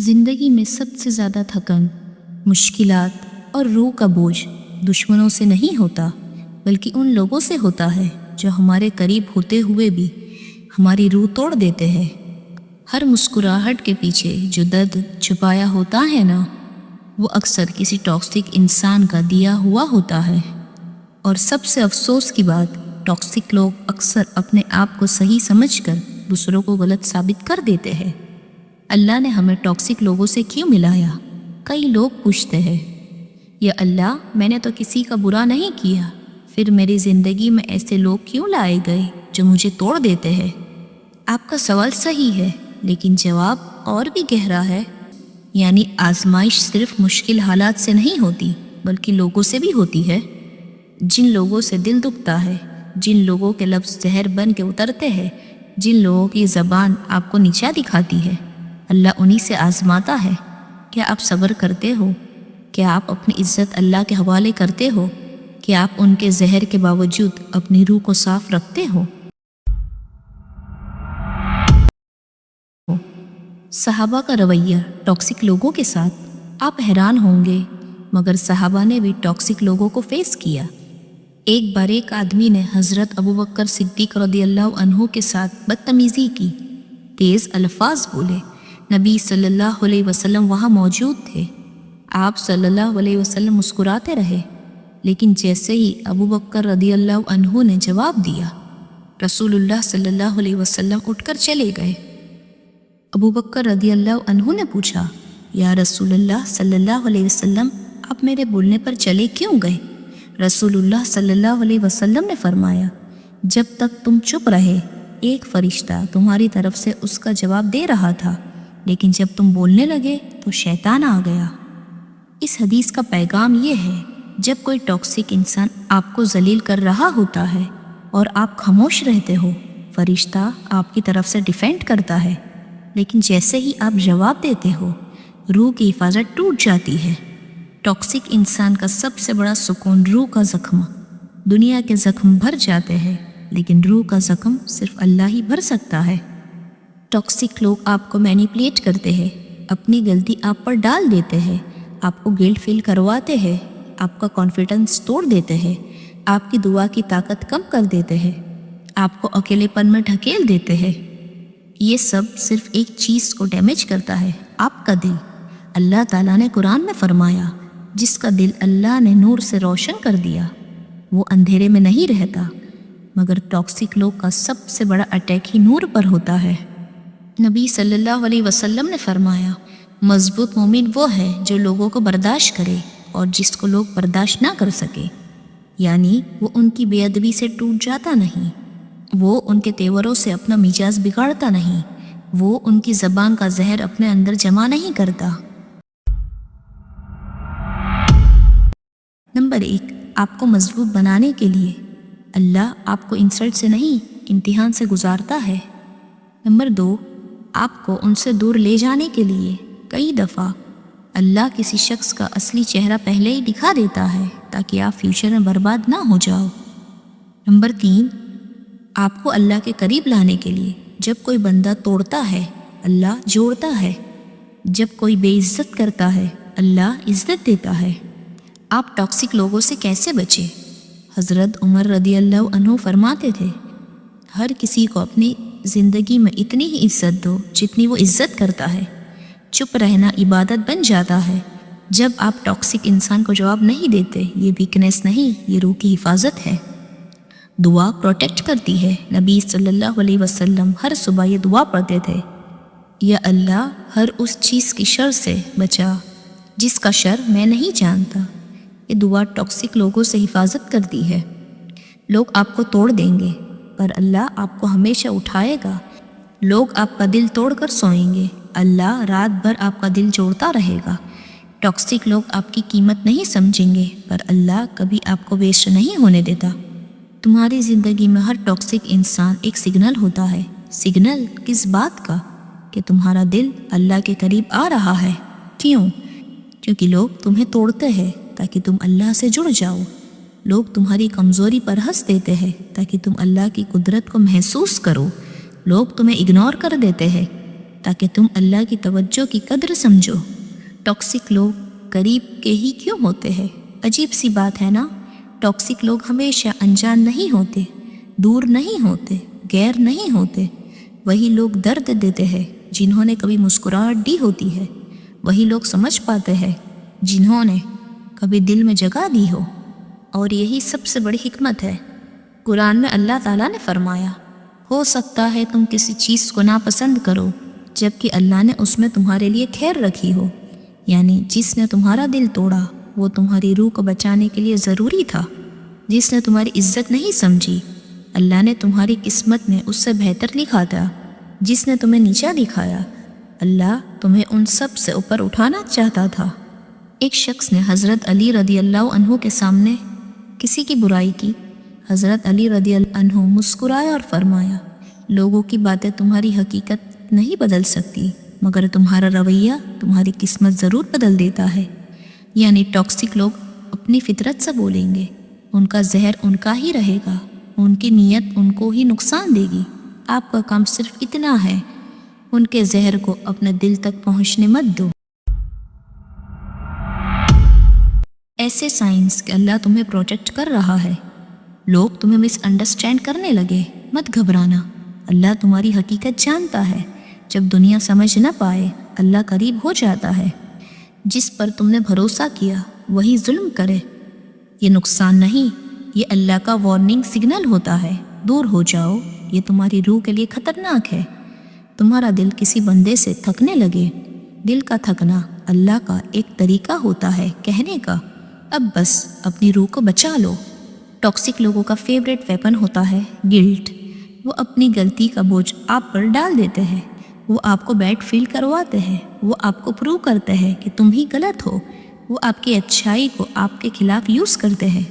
ज़िंदगी में सबसे ज़्यादा थकन, मुश्किलात और रूह का बोझ दुश्मनों से नहीं होता, बल्कि उन लोगों से होता है जो हमारे करीब होते हुए भी हमारी रूह तोड़ देते हैं। हर मुस्कुराहट के पीछे जो दर्द छुपाया होता है ना, वो अक्सर किसी टॉक्सिक इंसान का दिया हुआ होता है। और सबसे अफसोस की बात, टॉक्सिक लोग अक्सर अपने आप को सही समझकर दूसरों को गलत साबित कर देते हैं। अल्लाह ने हमें टॉक्सिक लोगों से क्यों मिलाया? कई लोग पूछते हैं, या अल्लाह, मैंने तो किसी का बुरा नहीं किया, फिर मेरी ज़िंदगी में ऐसे लोग क्यों लाए गए जो मुझे तोड़ देते हैं? आपका सवाल सही है, लेकिन जवाब और भी गहरा है। यानी आजमाइश सिर्फ मुश्किल हालात से नहीं होती, बल्कि लोगों से भी होती है। जिन लोगों से दिल दुखता है, जिन लोगों के लफ्ज़ जहर बन के उतरते हैं, जिन लोगों की ज़बान आपको नीचा दिखाती है, अल्लाह उन्हीं से आजमाता है। क्या आप सब्र करते हो? क्या आप अपनी इज्जत अल्लाह के हवाले करते हो? क्या आप उनके जहर के बावजूद अपनी रूह को साफ रखते हो? सहाबा का रवैया टॉक्सिक लोगों के साथ, आप हैरान होंगे, मगर सहाबा ने भी टॉक्सिक लोगों को फेस किया। एक बार एक आदमी ने हज़रत अबू बकर सिद्दीक़ रज़ियल्लाहु अन्हु के साथ बदतमीज़ी की, तेज़ अल्फाज बोले। नबी सल्लल्लाहु अलैहि वसल्लम वहाँ मौजूद थे। आप सल्लल्लाहु अलैहि वसल्लम मुस्कुराते रहे, लेकिन जैसे ही अबू बकर रज़ियल्लाहु अन्हु ने जवाब दिया, रसूलुल्लाह सल्लल्लाहु अलैहि वसल्लम उठकर चले गए। अबू बकर रज़ियल्लाहु अन्हु ने पूछा, या रसूलुल्लाह सल्लल्लाहु अलैहि वसल्लम, आप मेरे बोलने पर चले क्यों गए? रसूलुल्लाह सल्लल्लाहु अलैहि वसल्लम ने फरमाया, जब तक तुम चुप रहे, एक फरिश्ता तुम्हारी तरफ से उसका जवाब दे रहा था, लेकिन जब तुम बोलने लगे तो शैतान आ गया। इस हदीस का पैगाम ये है, जब कोई टॉक्सिक इंसान आपको जलील कर रहा होता है और आप खामोश रहते हो, फरिश्ता आपकी तरफ से डिफेंड करता है, लेकिन जैसे ही आप जवाब देते हो, रूह की हिफाजत टूट जाती है। टॉक्सिक इंसान का सबसे बड़ा सुकून रूह का ज़ख्म। दुनिया के ज़ख्म भर जाते हैं, लेकिन रूह का ज़ख्म सिर्फ अल्लाह ही भर सकता है। टॉक्सिक लोग आपको मैनिपुलेट करते हैं, अपनी गलती आप पर डाल देते हैं, आपको गिल्ट फील करवाते हैं, आपका कॉन्फिडेंस तोड़ देते हैं, आपकी दुआ की ताकत कम कर देते हैं, आपको अकेलेपन में ढकेल देते हैं। ये सब सिर्फ एक चीज़ को डैमेज करता है, आपका दिल। अल्लाह ताला ने कुरान में फरमाया, जिसका दिल अल्लाह ने नूर से रोशन कर दिया, वो अंधेरे में नहीं रहता। मगर टॉक्सिक लोग का सबसे बड़ा अटैक ही नूर पर होता है। नबी सल्लल्लाहु अलैहि वसल्लम ने फरमाया, मजबूत मोमिन वो है जो लोगों को बर्दाश्त करे और जिसको लोग बर्दाश्त ना कर सके। यानी वो उनकी बेअदबी से टूट जाता नहीं, वो उनके तेवरों से अपना मिजाज बिगाड़ता नहीं, वो उनकी ज़बान का जहर अपने अंदर जमा नहीं करता। नंबर 1, आपको मजबूत बनाने के लिए अल्लाह आपको इंसल्ट से नहीं, इम्तिहान से गुजारता है। नंबर 2, आपको उनसे दूर ले जाने के लिए कई दफ़ा अल्लाह किसी शख्स का असली चेहरा पहले ही दिखा देता है, ताकि आप फ्यूचर में बर्बाद ना हो जाओ। नंबर 3, आपको अल्लाह के करीब लाने के लिए जब कोई बंदा तोड़ता है, अल्लाह जोड़ता है। जब कोई बेइज्जत करता है, अल्लाह इज्जत देता है। आप टॉक्सिक लोगों से कैसे बचें? हज़रत उमर रज़ियल्लाहु अन्हु फरमाते थे, हर किसी को अपनी ज़िंदगी में इतनी ही इज्जत दो जितनी वो इज्जत करता है। चुप रहना इबादत बन जाता है। जब आप टॉक्सिक इंसान को जवाब नहीं देते, ये वीकनेस नहीं, ये रूह की हिफाजत है। दुआ प्रोटेक्ट करती है। नबी सल्लल्लाहु अलैहि वसल्लम हर सुबह ये दुआ पढ़ते थे, या अल्लाह, हर उस चीज़ की शर से बचा जिसका शर मैं नहीं जानता। ये दुआ टॉक्सिक लोगों से हिफाजत करती है। लोग आपको तोड़ देंगे, पर अल्लाह आपको हमेशा उठाएगा। लोग आपका दिल तोड़ कर सोएंगे, अल्लाह रात भर आपका दिल जोड़ता रहेगा। टॉक्सिक लोग आपकी कीमत नहीं समझेंगे, पर अल्लाह कभी आपको वेस्ट नहीं होने देता। तुम्हारी ज़िंदगी में हर टॉक्सिक इंसान एक सिग्नल होता है। सिग्नल किस बात का? कि तुम्हारा दिल अल्लाह के करीब आ रहा है। क्यों? क्योंकि लोग तुम्हें तोड़ते हैं ताकि तुम अल्लाह से जुड़ जाओ। लोग तुम्हारी कमज़ोरी पर हंस देते हैं ताकि तुम अल्लाह की कुदरत को महसूस करो। लोग तुम्हें इग्नोर कर देते हैं ताकि तुम अल्लाह की तवज्जो की कद्र समझो। टॉक्सिक लोग करीब के ही क्यों होते हैं? अजीब सी बात है ना। टॉक्सिक लोग हमेशा अनजान नहीं होते, दूर नहीं होते, गैर नहीं होते। वही लोग दर्द देते हैं जिन्होंने कभी मुस्कुराहट दी होती है। वही लोग समझ पाते हैं जिन्होंने कभी दिल में जगह दी हो। और यही सबसे बड़ी हिकमत है। कुरान में अल्लाह ताला ने फरमाया, हो सकता है तुम किसी चीज़ को नापसंद करो जबकि अल्लाह ने उसमें तुम्हारे लिए खैर रखी हो। यानी जिसने तुम्हारा दिल तोड़ा वो तुम्हारी रूह को बचाने के लिए ज़रूरी था। जिसने तुम्हारी इज्जत नहीं समझी, अल्लाह ने तुम्हारी किस्मत में उससे बेहतर लिखा था। जिसने तुम्हें नीचा दिखाया, अल्लाह तुम्हें उन सब से ऊपर उठाना चाहता था। एक शख्स ने हज़रत अली रदी अल्लाह अन्हु के सामने किसी की बुराई की। हज़रत अली रदी अल्लाह अन्हु मुस्कुराया और फरमाया, लोगों की बातें तुम्हारी हकीकत नहीं बदल सकती, मगर तुम्हारा रवैया तुम्हारी किस्मत ज़रूर बदल देता है। यानी टॉक्सिक लोग अपनी फितरत से बोलेंगे, उनका जहर उनका ही रहेगा, उनकी नीयत उनको ही नुकसान देगी। आपका काम सिर्फ इतना है, उनके जहर को अपने दिल तक पहुंचने मत दो। ऐसे साइंस कि अल्लाह तुम्हें प्रोटेक्ट कर रहा है। लोग तुम्हें मिसअंडरस्टैंड करने लगे, मत घबराना, अल्लाह तुम्हारी हकीकत जानता है। जब दुनिया समझ न पाए, अल्लाह करीब हो जाता है। जिस पर तुमने भरोसा किया वही जुल्म करे। ये नुकसान नहीं, ये अल्लाह का वार्निंग सिग्नल होता है। दूर हो जाओ, ये तुम्हारी रूह के लिए खतरनाक है। तुम्हारा दिल किसी बंदे से थकने लगे, दिल का थकना अल्लाह का एक तरीका होता है कहने का, अब बस अपनी रूह को बचा लो। टॉक्सिक लोगों का फेवरेट वेपन होता है गिल्ट। वो अपनी गलती का बोझ आप पर डाल देते हैं। वो आपको बैड फील करवाते हैं। वो आपको प्रूव करते हैं कि तुम ही गलत हो। वो आपकी अच्छाई को आपके खिलाफ यूज़ करते हैं।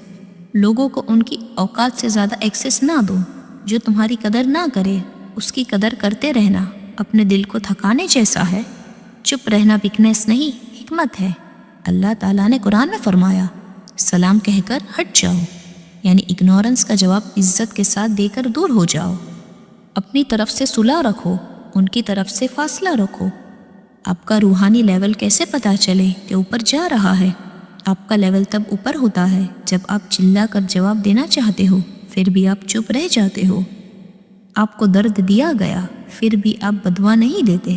लोगों को उनकी औकात से ज़्यादा एक्सेस ना दो। जो तुम्हारी कदर ना करे उसकी कदर करते रहना अपने दिल को थकाने जैसा है। चुप रहना वीकनेस नहीं, हिकमत है। अल्लाह ताला ने कुरान में फरमाया, सलाम कहकर हट जाओ, यानी इग्नोरेंस का जवाब इज्जत के साथ देकर दूर हो जाओ। अपनी तरफ से सुलह रखो, उनकी तरफ से फासला रखो। आपका रूहानी लेवल कैसे पता चले कि ऊपर जा रहा है? आपका लेवल तब ऊपर होता है जब आप चिल्ला कर जवाब देना चाहते हो फिर भी आप चुप रह जाते हो। आपको दर्द दिया गया फिर भी आप बदवा नहीं देते।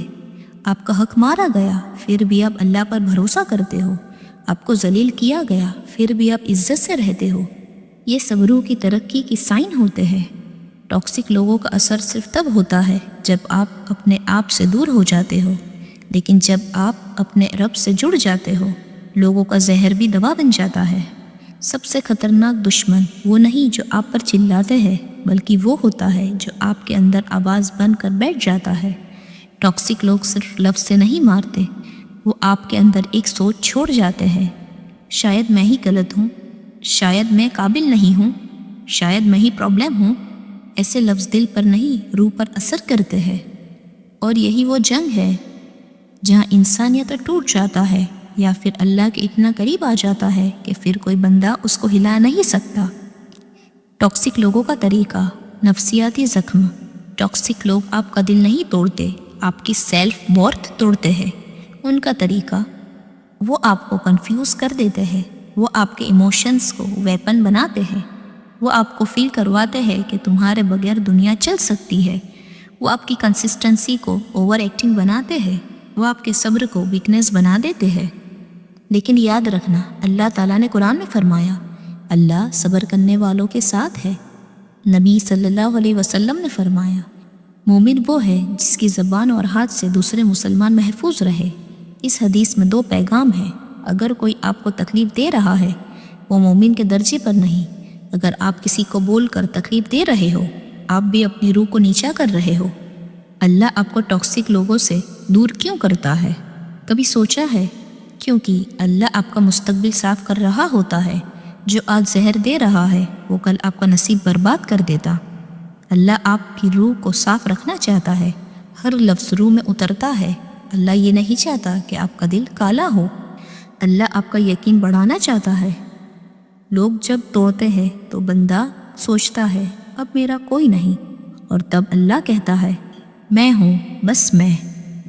आपका हक मारा गया फिर भी आप अल्लाह पर भरोसा करते हो। आपको जलील किया गया फिर भी आप इज्जत से रहते हो। ये सब रूह की तरक्की की साइन होते हैं। टॉक्सिक लोगों का असर सिर्फ तब होता है जब आप अपने आप से दूर हो जाते हो, लेकिन जब आप अपने रब से जुड़ जाते हो, लोगों का जहर भी दवा बन जाता है। सबसे खतरनाक दुश्मन वो नहीं जो आप पर चिल्लाते हैं, बल्कि वो होता है जो आपके अंदर आवाज़ बन कर बैठ जाता है। टॉक्सिक लोग सिर्फ लफ्ज़ से नहीं मारते, वो आपके अंदर एक सोच छोड़ जाते हैं। शायद मैं ही गलत हूँ, शायद मैं काबिल नहीं हूँ, शायद मैं ही प्रॉब्लम हूँ। ऐसे लफ्ज़ दिल पर नहीं रूह पर असर करते हैं। और यही वो जंग है जहाँ इंसानियत टूट जाता है या फिर अल्लाह के इतना करीब आ जाता है कि फिर कोई बंदा उसको हिला नहीं सकता। टॉक्सिक लोगों का तरीका, नफ्सियाती ज़ख्म। टॉक्सिक लोग आपका दिल नहीं तोड़ते, आपकी सेल्फ वर्थ तोड़ते हैं। उनका तरीका, वो आपको कंफ्यूज कर देते हैं। वो आपके इमोशंस को वेपन बनाते हैं। वो आपको फील करवाते हैं कि तुम्हारे बगैर दुनिया चल सकती है। वो आपकी कंसिस्टेंसी को ओवर एक्टिंग बनाते हैं। वो आपके सब्र को वीकनेस बना देते हैं। लेकिन याद रखना, अल्लाह ताला ने कुरान में फरमाया, अल्लाह सब्र करने वालों के साथ है। नबी सल्लल्लाहु अलैहि वसल्लम ने फरमाया, मोमिन वो है जिसकी ज़बान और हाथ से दूसरे मुसलमान महफूज रहे। इस हदीस में 2 पैगाम हैं। अगर कोई आपको तकलीफ़ दे रहा है, वो मोमिन के दर्जे पर नहीं। अगर आप किसी को बोल कर तकलीफ़ दे रहे हो, आप भी अपनी रूह को नीचा कर रहे हो। अल्लाह आपको टॉक्सिक लोगों से दूर क्यों करता है? कभी सोचा है? क्योंकि अल्लाह आपका मुस्तकबिल साफ़ कर रहा होता है। जो आज जहर दे रहा है वो कल आपका नसीब बर्बाद कर देता। अल्लाह आपकी रूह को साफ़ रखना चाहता है। हर लफ्ज़ रूह में उतरता है। अल्लाह ये नहीं चाहता कि आपका दिल काला हो। अल्लाह आपका यकीन बढ़ाना चाहता है। लोग जब तोड़ते हैं तो बंदा सोचता है अब मेरा कोई नहीं, और तब अल्लाह कहता है मैं हूँ, बस मैं।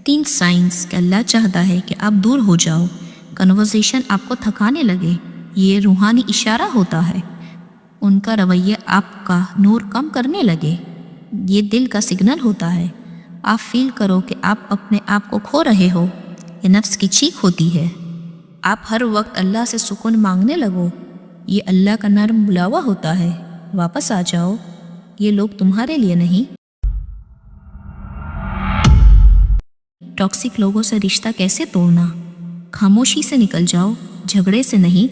3 साइंस कि अल्लाह चाहता है कि आप दूर हो जाओ, कन्वर्सेशन आपको थकाने लगे, ये रूहानी इशारा होता है, उनका रवैया आपका नूर कम करने लगे, ये दिल का सिग्नल होता है, आप फील करो कि आप अपने आप को खो रहे हो, ये नफ्स की चीख होती है, आप हर वक्त अल्लाह से सुकून मांगने लगो, ये अल्लाह का नरम बुलावा होता है, वापस आ जाओ, ये लोग तुम्हारे लिए नहीं। टॉक्सिक लोगों से रिश्ता कैसे तोड़ना? खामोशी से निकल जाओ, झगड़े से नहीं।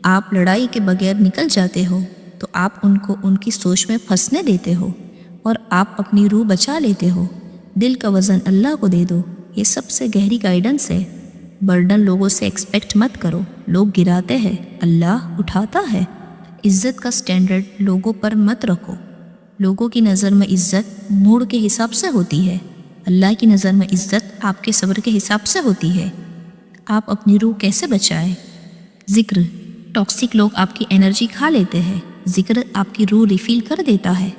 आप लड़ाई के बगैर निकल जाते हो तो आप उनको उनकी सोच में फंसने देते हो और आप अपनी रूह बचा लेते हो। दिल का वज़न अल्लाह को दे दो, ये सबसे गहरी गाइडेंस है। बर्डन लोगों से एक्सपेक्ट मत करो, लोग गिराते हैं, अल्लाह उठाता है। इज़्ज़त का स्टैंडर्ड लोगों पर मत रखो, लोगों की नज़र में इज़्ज़त मूड के हिसाब से होती है, अल्लाह की नज़र में इज़्ज़त आपके सब्र के हिसाब से होती है। आप अपनी रूह कैसे बचाएं? ज़िक्र, टॉक्सिक लोग आपकी एनर्जी खा लेते हैं, ज़िक्र आपकी रूह रिफिल कर देता है।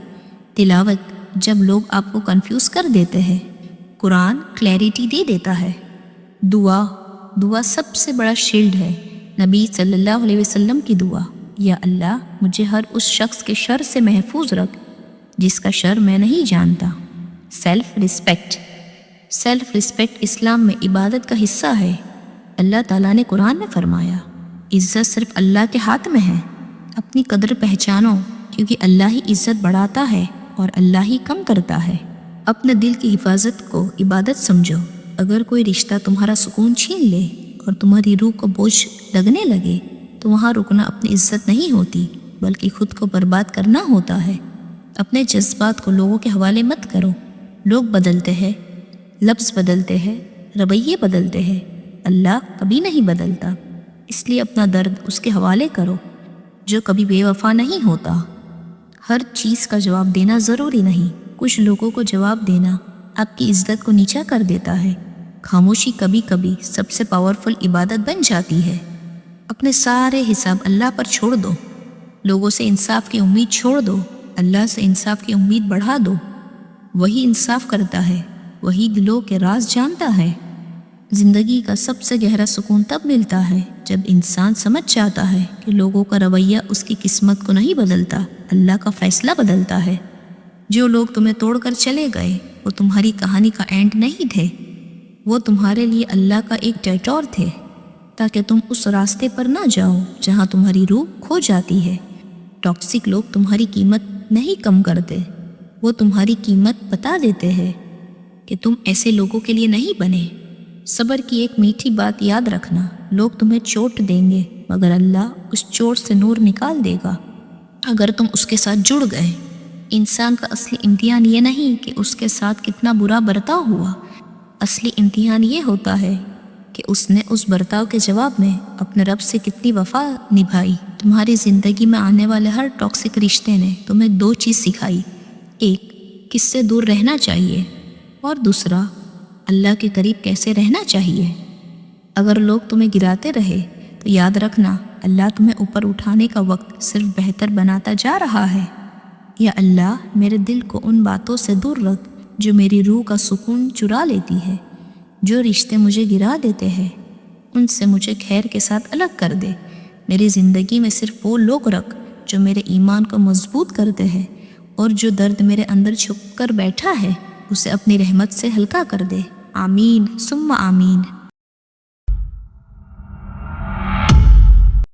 तिलावत, जब लोग आपको कंफ्यूज कर देते हैं, कुरान क्लैरिटी दे देता है। दुआ सबसे बड़ा शील्ड है। नबी सल्लल्लाहु अलैहि वसल्लम की दुआ, या अल्लाह मुझे हर उस शख्स के शर से महफूज रख जिसका शर मैं नहीं जानता। सेल्फ रिस्पेक्ट इस्लाम में इबादत का हिस्सा है। अल्लाह ताला ने कुरान में फरमाया, इज़्ज़त सिर्फ अल्लाह के हाथ में है। अपनी कदर पहचानो, क्योंकि अल्लाह ही इज़्ज़त बढ़ाता है और अल्लाह ही कम करता है। अपने दिल की हिफाजत को इबादत समझो। अगर कोई रिश्ता तुम्हारा सुकून छीन ले और तुम्हारी रूह को बोझ लगने लगे तो वहाँ रुकना अपनी इज़्ज़त नहीं होती, बल्कि खुद को बर्बाद करना होता है। अपने जज्बात को लोगों के हवाले मत करो। लोग बदलते हैं, लफ्ज़ बदलते हैं, रवैये बदलते हैं, अल्लाह कभी नहीं बदलता। इसलिए अपना दर्द उसके हवाले करो जो कभी बेवफा नहीं होता। हर चीज़ का जवाब देना ज़रूरी नहीं। कुछ लोगों को जवाब देना आपकी इज़्ज़त को नीचा कर देता है। खामोशी कभी कभी सबसे पावरफुल इबादत बन जाती है। अपने सारे हिसाब अल्लाह पर छोड़ दो। लोगों से इंसाफ की उम्मीद छोड़ दो, अल्लाह से इंसाफ की उम्मीद बढ़ा दो। वही इंसाफ करता है, वही दिलों के राज जानता है। ज़िंदगी का सबसे गहरा सुकून तब मिलता है जब इंसान समझ जाता है कि लोगों का रवैया उसकी किस्मत को नहीं बदलता, अल्लाह का फ़ैसला बदलता है। जो लोग तुम्हें तोड़कर चले गए वो तुम्हारी कहानी का एंड नहीं थे, वो तुम्हारे लिए अल्लाह का एक डेटोर थे, ताकि तुम उस रास्ते पर ना जाओ जहाँ तुम्हारी रूह खो जाती है। टॉक्सिक लोग तुम्हारी कीमत नहीं कम करते, वो तुम्हारी कीमत बता देते हैं कि तुम ऐसे लोगों के लिए नहीं बने। सब्र की एक मीठी बात याद रखना, लोग तुम्हें चोट देंगे मगर अल्लाह उस चोट से नूर निकाल देगा अगर तुम उसके साथ जुड़ गए। इंसान का असली इम्तिहान ये नहीं कि उसके साथ कितना बुरा बर्ताव हुआ, असली इम्तिहान ये होता है कि उसने उस बर्ताव के जवाब में अपने रब से कितनी वफा निभाई। तुम्हारी ज़िंदगी में आने वाले हर टॉक्सिक रिश्ते ने तुम्हें 2 चीज़ सिखाई, एक किससे दूर रहना चाहिए और दूसरा अल्लाह के करीब कैसे रहना चाहिए। अगर लोग तुम्हें गिराते रहे तो याद रखना, अल्लाह तुम्हें ऊपर उठाने का वक्त सिर्फ बेहतर बनाता जा रहा है। या अल्लाह मेरे दिल को उन बातों से दूर रख जो मेरी रूह का सुकून चुरा लेती है। जो रिश्ते मुझे गिरा देते हैं उनसे मुझे खैर के साथ अलग कर दे। मेरी ज़िंदगी में सिर्फ वो लोग रख जो मेरे ईमान को मजबूत करते हैं और जो दर्द मेरे अंदर छुप कर बैठा है उसे अपनी रहमत से हल्का कर दे। आमीन सुम्मा आमीन।